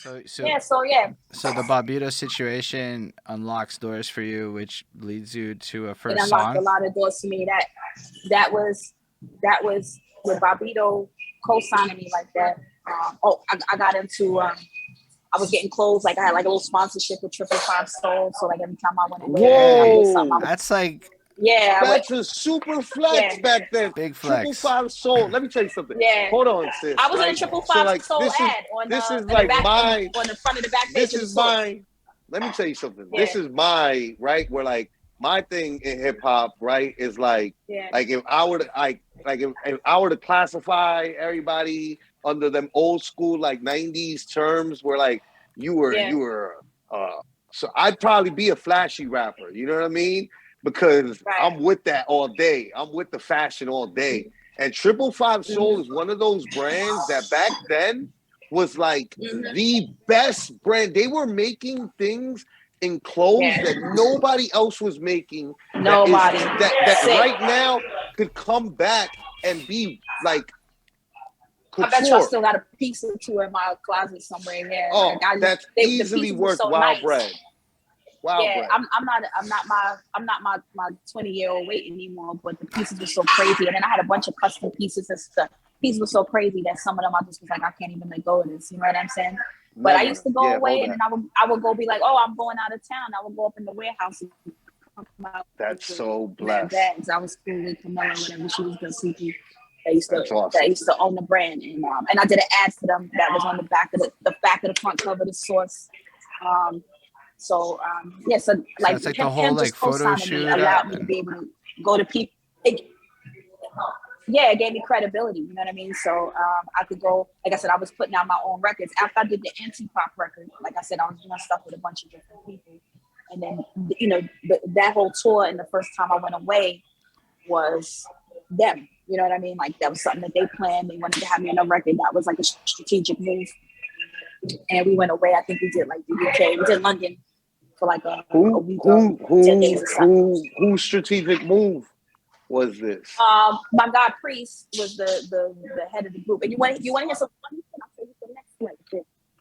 So the Bobito situation unlocks doors for you, which leads you to a first song. It unlocked a lot of doors for me. That was with Bobito co-signing me like that. I got into I was getting clothes, like I had like a little sponsorship with 555 Soul. So like every time I went away, whoa, that's like that's a super flex back then. Big flex. 555 Soul. Let me tell you something. Yeah. Hold on, sis. I was in a 555 Soul ad on this the is like back, my on the front of the back page. This is my. Let me tell you something. Yeah. This is my right where like my thing in hip hop right is like if I were to if I were to classify everybody under them old school like 90s terms where like you were so I'd probably be a flashy rapper, you know what I mean? Because I'm with that all day. I'm with the fashion all day. And 555 Soul is one of those brands that back then was like the best brand. They were making things in clothes that nobody else was making. That right now could come back and be like couture. I bet you I still got a piece or two in my closet somewhere. Yeah. Oh, that's easily worth wild bread. Wild bread. I'm not my 20-year-old weight anymore, but the pieces were so crazy. And then I had a bunch of custom pieces and stuff. Pieces were so crazy that some of them I just was like, I can't even let go of this. You know what I'm saying? But I used to go away and then I would go be like, oh, I'm going out of town. I would go up in the warehouse and come out. That's so blessed. Bags. I was cool with Camilla, whatever. She was good people. That used to own the brand, and I did an ad for them that was on the back of the front cover of the Source. So like it's like the whole like photo shoot allowed me to be able to go to people. It gave me credibility. You know what I mean? So I could go. Like I said, I was putting out my own records after I did the anti-pop record. Like I said, I was doing stuff with a bunch of different people, and then that whole tour and the first time I went away was them. You know what I mean? Like that was something that they planned. They wanted to have me on a record. That was like a strategic move. And we went away. I think we did like the UK. We did London for like a week or 10 days or something. Whose strategic move was this? My guy Priest was the head of the group. And you want to hear some funny thing? I'll tell you the next one.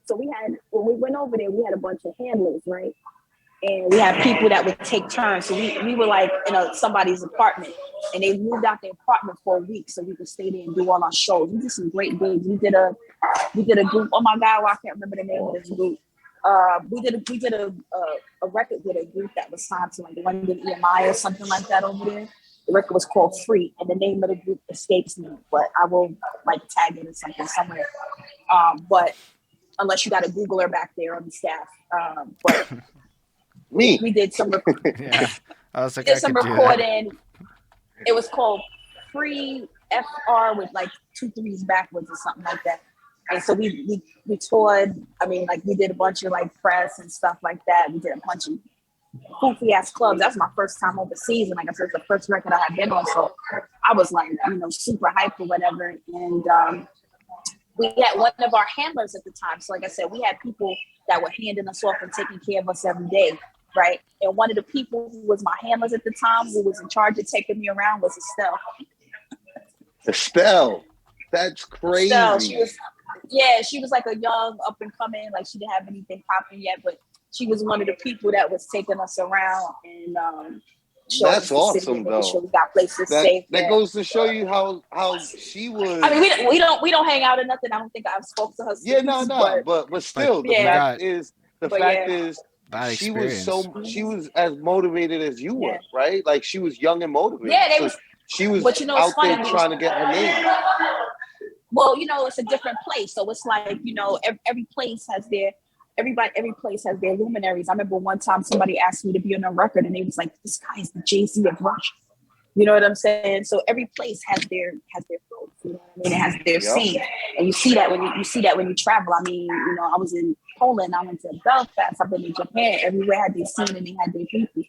So when we went over there, we had a bunch of handlers, right? And we had people that would take turns. So we were like in somebody's apartment, and they moved out their apartment for a week so we could stay there and do all our shows. We did some great gigs. We did a group. Oh my God, I can't remember the name of this group. We did a record with a group that was signed to like London EMI or something like that over there. The record was called Free, and the name of the group escapes me, but I will like tag it or something somewhere. But unless you got a Googler back there on the staff, but. We did some recording. I was like, did some recording. It was called Free FR with like 2 3s backwards or something like that. And so we toured. I mean, like we did a bunch of like press and stuff like that. We did a bunch of goofy ass clubs. That's my first time overseas, and like I said, it's the first record I had been on. So I was like, super hyped or whatever. And we had one of our handlers at the time. So like I said, we had people that were handing us off and taking care of us every day. Right. And one of the people who was my handlers at the time, who was in charge of taking me around, was Estelle. Estelle. That's crazy. Estelle, she was like a young up and coming, like she didn't have anything popping yet, but she was one of the people that was taking us around and that's awesome though. Sure we got places safe. That goes to show you how she was. I mean, we don't hang out or nothing. I don't think I've spoke to her since. Yeah, no. But still, the fact is she was as motivated as you were, right? Like she was young and motivated. Yeah, she was out there trying to get her name. Well, it's a different place, so it's like every place has their luminaries. I remember one time somebody asked me to be on a record, and they was like, "This guy is the Jay-Z of Russia." You know what I'm saying? So every place has their folks. You know what I mean? It has their scene, and you see that when you travel. I mean, I was in Poland, I went to Belfast, I've been in Japan. Everywhere had their scene and they had their people.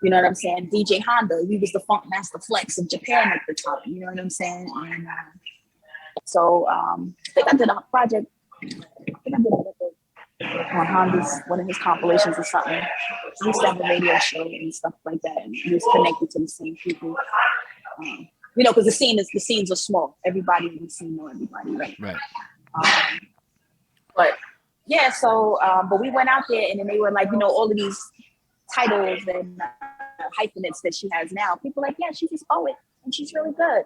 You know what I'm saying? DJ Honda, he was the Funk Master Flex of Japan at the time. You know what I'm saying? And so I think I did a project. On Honda's one of his compilations or something. He used to have a radio show and stuff like that, and he was connected to the same people. Because the scenes are small. Everybody in the scene know everybody, right? Right. But yeah, so but we went out there and then they were like, you know, all of these titles and hyphenates that she has now. People like, yeah, she's this poet and she's really good.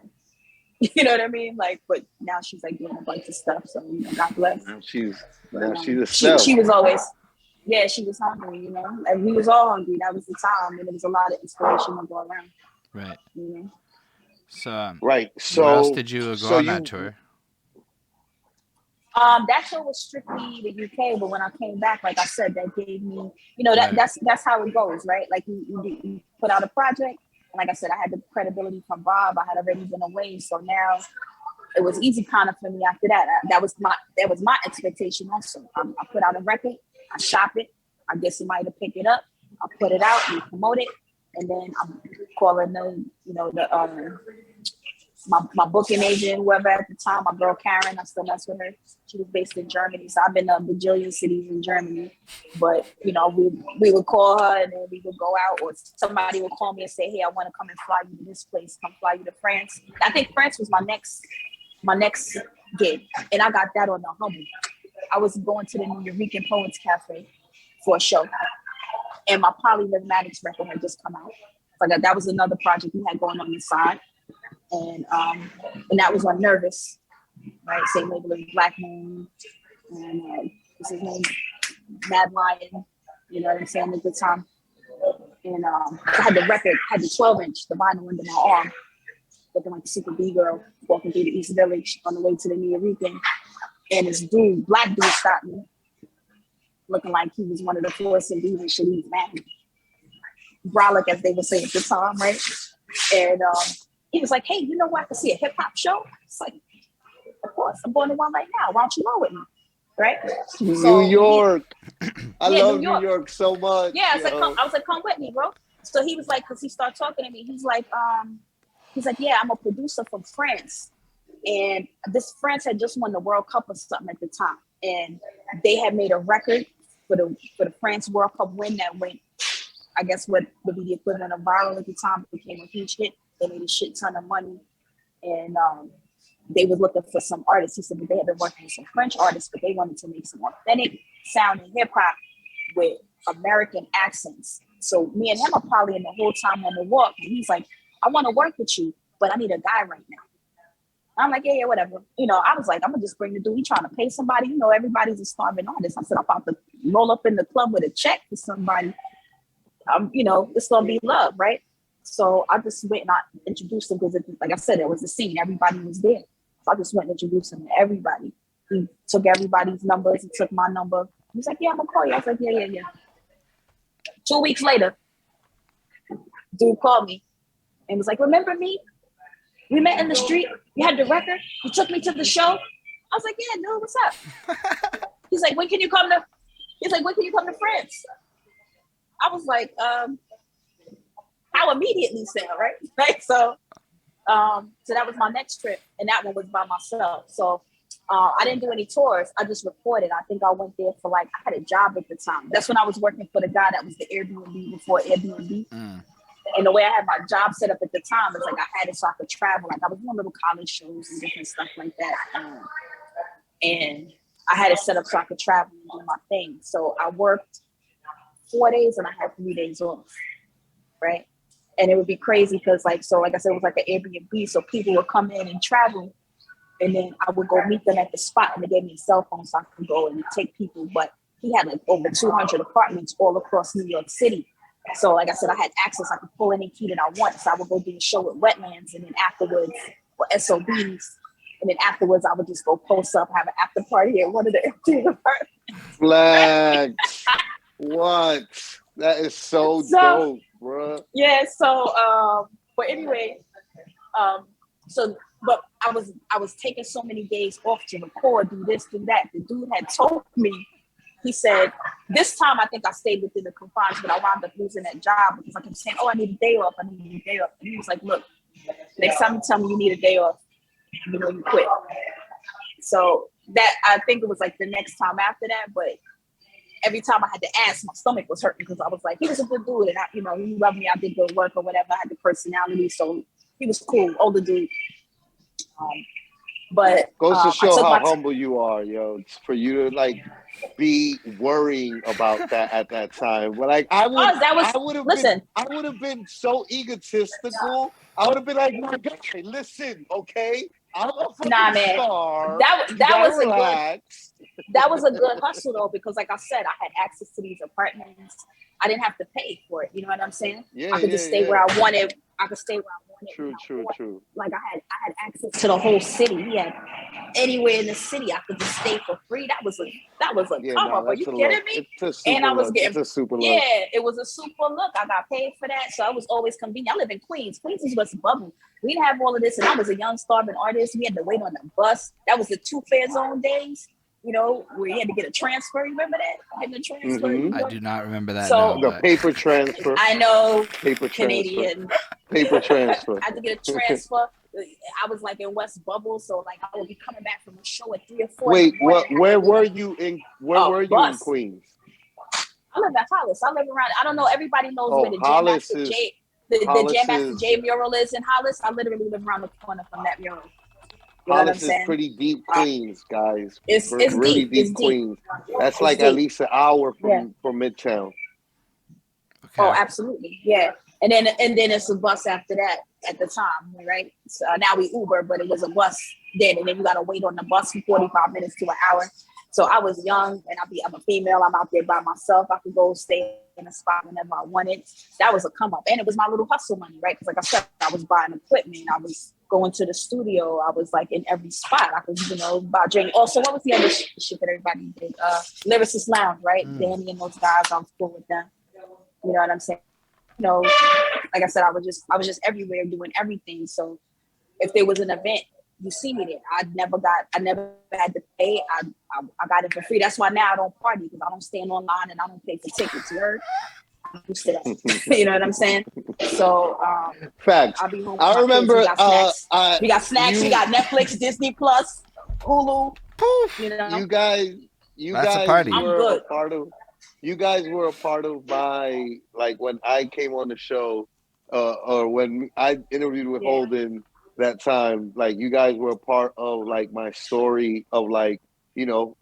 You know what I mean? Like, but now she's like doing a bunch of stuff. So, you know, God bless. Now she's she was always, yeah, she was hungry, you know, and we was all hungry. That was the time, and there was a lot of inspiration to go around. Right. You know? So right. So where else did you go on that tour? That tour was strictly the UK, but when I came back, like I said, that gave me, you know, that's how it goes, right? Like you put out a project, and like I said, I had the credibility from Bob. I had already been away, so now it was easy kind of for me after that. That was my expectation also. I put out a record, I shop it, I get somebody to pick it up, I put it out, we promote it, and then I'm calling my booking agent, whoever at the time, my girl Karen, I still mess with her. She was based in Germany, so I've been to a bajillion cities in Germany. But you know, we would call her and then we would go out, or somebody would call me and say, "Hey, I want to come and fly you to this place. Come fly you to France." I think France was my next gig, and I got that on the humble. I was going to the New Eureka Poets Cafe for a show, and my Polyrhythmatics record had just come out. So that was another project we had going on the side. And that was on Nervous, right? Same label as Black Moon, and what's his name? Mad Lion, you know what I'm saying, at the time. And I had the record, had the 12-inch, the vinyl under my arm, looking like a super B-girl, walking through the East Village on the way to the New Eureka. And this dude, black dude, stopped me, looking like he was one of the Force and Bees and Shali's man. Brolic, as they would say at the time, right? And he was like, "Hey, you know what? I can see a hip hop show." It's like, of course, I'm going to one right now. Why don't you go with me? Right? New York. I love New York so much. Yeah, I was like, come with me, bro. So he was like, because he started talking to me, he's like, yeah, I'm a producer from France. And this France had just won the World Cup or something at the time. And they had made a record for the France World Cup win that went, I guess what would be the equivalent of viral at the time. It became a huge hit. They made a shit ton of money. And they were looking for some artists. He said that they had been working with some French artists, but they wanted to make some authentic sounding hip hop with American accents. So me and him are probably in the whole time on the walk. And he's like, "I want to work with you, but I need a guy right now." I'm like, yeah, whatever. You know, I was like, I'm gonna just bring the dude. He trying to pay somebody. You know, everybody's a starving artist. I said, I'm about to roll up in the club with a check for somebody. You know, it's gonna be love, right? So I just went and I introduced him because, like I said, it was the scene. Everybody was there. So I just went and introduced him to everybody. He took everybody's numbers. He took my number. He was like, "Yeah, I'm gonna call you." I was like, yeah. 2 weeks later, dude called me and was like, "Remember me? We met in the street. You had the record. You took me to the show." I was like, "Yeah, dude, what's up?" He's like, when can you come to France? I was like, how immediately sound, right? Right. So that was my next trip, and that one was by myself. So I didn't do any tours. I just recorded. I think I went there for I had a job at the time. That's when I was working for the guy that was the Airbnb before Airbnb. And the way I had my job set up at the time was like I had it so I could travel. Like I was doing little college shows and different stuff like that. And I had it set up so I could travel and do my thing. So I worked 4 days and I had 3 days off, right? And it would be crazy because like I said, it was like an Airbnb. So people would come in and travel, and then I would go meet them at the spot, and they gave me a cell phone so I could go and take people. But he had like over 200 apartments all across New York City. So like I said, I had access. I could pull any key that I want. So I would go do a show at Wetlands, and then afterwards for SOBs. And then afterwards I would just go post up, have an after party at one of the empty apartments. Flag. What? That is so dope, bro. Yeah, so but anyway, but I was taking so many days off to record, do this, do that. The dude had told me, he said, this time I think I stayed within the confines, but I wound up losing that job because I kept saying, "Oh, I need a day off. I need a day off." And he was like, "Look, next time you tell me you need a day off, you know you quit." So that, I think it was like the next time after that, but every time I had to ask, my stomach was hurting because I was like, he was a good dude, and he loved me. I did good work or whatever. I had the personality, so he was cool, older dude. But goes to I show took how my humble you are, yo. It's for you to like be worrying about that at that time. But like I that was listen. would have been so egotistical. I would have been like, my guy, listen, okay? I'm a Nah, fucking man. star. That You that gotta was relax. that was a good hustle though, because like I said, I had access to these apartments. I didn't have to pay for it. You know what I'm saying? Yeah, I could just stay where I wanted. I could stay where I wanted. True. Like I had access to the whole city. He had anywhere in the city I could just stay for free. That was a Yeah, come no, up. Are you that's a kidding look. me? It's a And super I was look. getting It's a super look. it was a super look. I got paid for that, so it was always convenient. I live in Queens. Queens is what's bubble. We didn't have all of this, and I was a young starving artist. We had to wait on the bus. That was the 2 fare zone days. You know, where you had to get a transfer. Remember that? Getting a transfer. Mm-hmm. I do not remember that. So The paper transfer. I know Paper Canadian. Paper transfer. I had to get a transfer. I was like in West Bubble, so like I would be coming back from a show at 3 or 4. Wait, what? Where were you in? Where were you in Queens? I live at Hollis. I live around. I don't know. Everybody knows where the Jam Hollis Master is J, the Jam Master J mural is in Hollis. I literally live around the corner from that mural. You know Hollis is pretty deep Queens, guys. It's really deep Queens. That's like at least an hour from Midtown. Okay. Oh, absolutely, yeah. And then it's a bus after that at the time, right? So now we Uber, but it was a bus then, and then you gotta wait on the bus for 45 minutes to an hour. So I was young, and I'm a female. I'm out there by myself. I could go stay in a spot whenever I wanted. That was a come up, and it was my little hustle money, right? Because like I said, I was buying equipment. I was going to the studio. I was like in every spot. I could, buy drink. Also, what was the other shit that everybody did? Lyricist Lounge, right? Danny and those guys. I was cool with them. You know what I'm saying? Like I said, I was just everywhere doing everything. So if there was an event, you see me there. I never had to pay. I got it for free. That's why now I don't party, because I don't stand online and I don't pay for tickets. You heard? I'm used to that. You know what I'm saying? So facts. I'll be home. I remember. We got snacks. We got Netflix, Disney Plus, Hulu. You know, you guys That's a party. were a part of. You guys were a part of my, like, when I came on the show, or when I interviewed with Holden that time. Like, you guys were a part of like my story of like,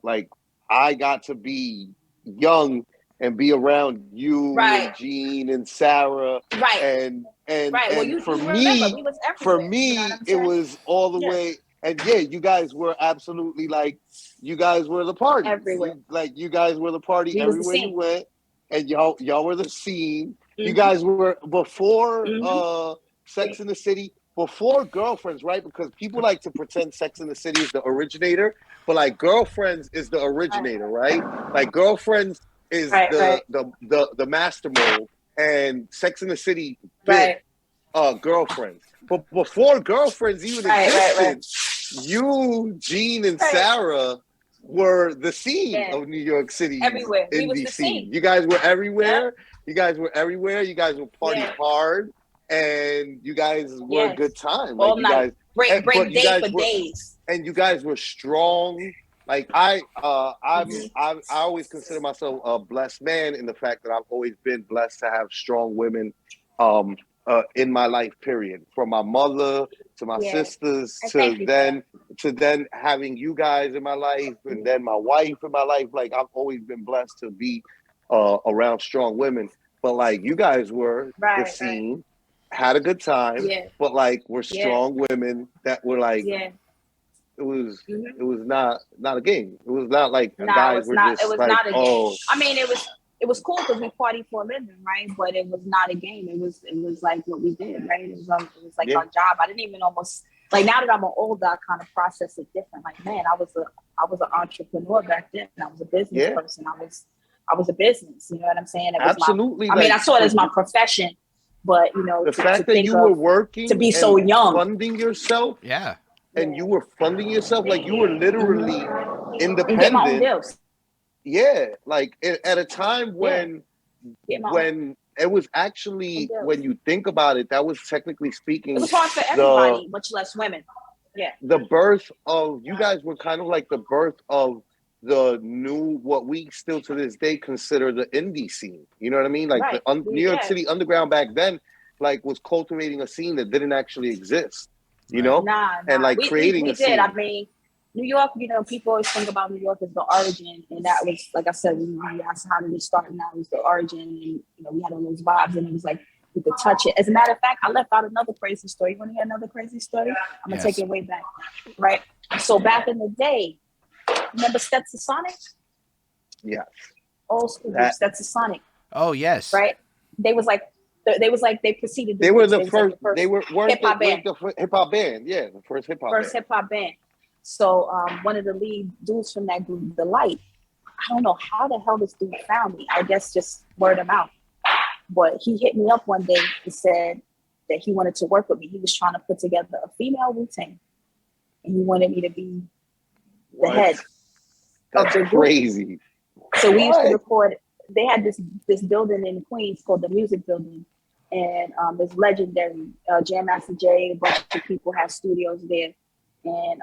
like I got to be young and be around you and Gene and Sarah, and well, for me, it was all the way. And you guys were absolutely like, you guys were the party. Everywhere. You guys were the party everywhere you went, and y'all were the scene. Mm-hmm. You guys were before Sex in the City, before Girlfriends, right? Because people like to pretend Sex in the City is the originator, but like Girlfriends is the originator, right? Like Girlfriends is the master mold, and Sex in the City bit Girlfriends. But before Girlfriends even existed, you, Gene, and Sarah were the scene of New York City indie scene. You guys were everywhere. You guys were everywhere. You guys were party hard, and you guys were a good time. Like, you guys break day for days, and you guys were strong. Like I always consider myself a blessed man in the fact that I've always been blessed to have strong women in my life, period. From my mother to my sisters to then having you guys in my life, and then my wife in my life. Like, I've always been blessed to be around strong women. But like, you guys were the scene, had a good time, but like, we're strong women that were like, it was not a game. It was not like guys were just like, not a game. I mean, it was cool because we party for a living, right? But it was not a game. It was like what we did, right? It was like our job. I didn't even almost, like, now that I'm older, I kind of process it different. Like, man, I was an entrepreneur back then. I was a business person. I was a business. You know what I'm saying? It was absolutely. I mean, I saw it as my profession, but the fact that you were working to be so young, funding yourself, and you were funding yourself, like you were literally independent. Get my own bills. Yeah, like at a time when it was actually, when you think about it, that was technically speaking, it was hard for everybody, much less women. Yeah, the birth of, you guys were kind of like the birth of the new, what we still to this day consider the indie scene. You know what I mean? Like the New York City underground back then, like, was cultivating a scene that didn't actually exist. you know, Nah. and like creating we a scene. did. I mean, New York, you know, people always think about New York as the origin, and that was, like I said, we asked how did it start, and that was the origin, and you know, we had all those vibes, and it was like we could touch it. As a matter of fact, I left out another crazy story. You want to hear another crazy story? I'm gonna take it way back, right? So back in the day, remember Stetsasonic? Yeah. Old school group, Stetsasonic. Oh yes. Right. They preceded. They were the first. They were hip hop band. The hip hop band. Yeah, the first hip hop. First hip hop band. So one of the lead dudes from that group, The Light, I don't know how the hell this dude found me. I guess just word of mouth. But he hit me up one day and said that he wanted to work with me. He was trying to put together a female Wu-Tang, and he wanted me to be the head of the group. Crazy. So we used to record. They had this building in Queens called the Music Building, and it's legendary. Jam Master Jay, a bunch of people had studios there, and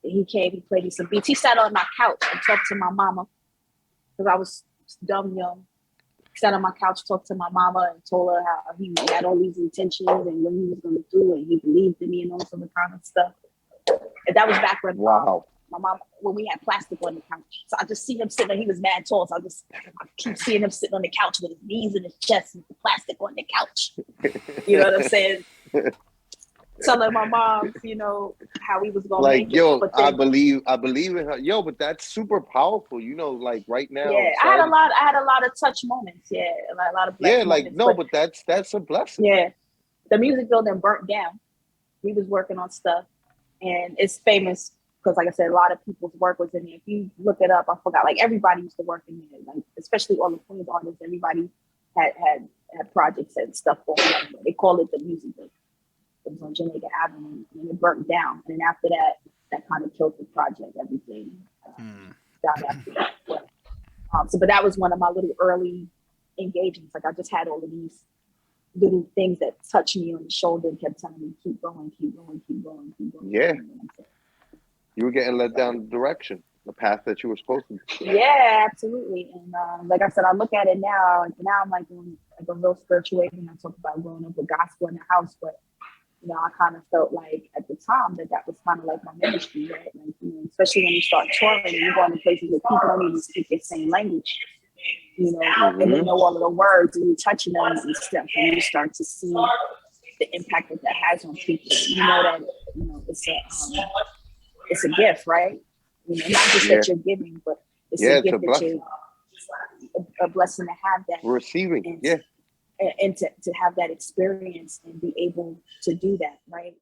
he came. He played me some beats. He sat on my couch and talked to my mama because I was dumb young. He sat on my couch, talked to my mama, and told her how he had all these intentions and what he was going to do, and he believed in me and all sort of kind of stuff. And that was back when my mom, when we had plastic on the couch. So I just see him sitting there. He was mad tall. So I keep seeing him sitting on the couch with his knees in his chest and the plastic on the couch. You know what I'm saying? Telling my mom, you know, how he was going to like, make yo, it. Then, I believe in her. Yo, but that's super powerful. You know, like right now. Yeah, I had a lot of touch moments. Yeah, a lot of like moments, no, but that's a blessing. Yeah, the music building burnt down. We was working on stuff, and it's famous. Because, like I said, a lot of people's work was in there. If you look it up, I forgot. Like everybody used to work in there. Like especially all the Queens artists, everybody had projects and stuff going on. They call it the music building. It was on Jamaica Avenue, and it burnt down. And then after that kind of killed the project. Everything died after that. But that was one of my little early engagements. Like I just had all of these little things that touched me on the shoulder and kept telling me, keep going, keep going, keep going, keep going. Yeah. You were getting led down the direction, the path that you were supposed to. Yeah, absolutely. And like I said, I look at it now, and now I'm like doing like a real spiritual way when I talk about growing up with gospel in the house. But you know, I kind of felt like at the time that was kind of like my ministry, right? Like, you know, especially when you start touring and you go into places where people don't even speak your same language, you know, and they know all of the words and you're touching them and stuff, and you start to see the impact that has on people. You know that, you know, it's a gift, right? You know, not just that you're giving, but it's a gift that you're a blessing to have that. Receiving, and to have that experience and be able to do that, right?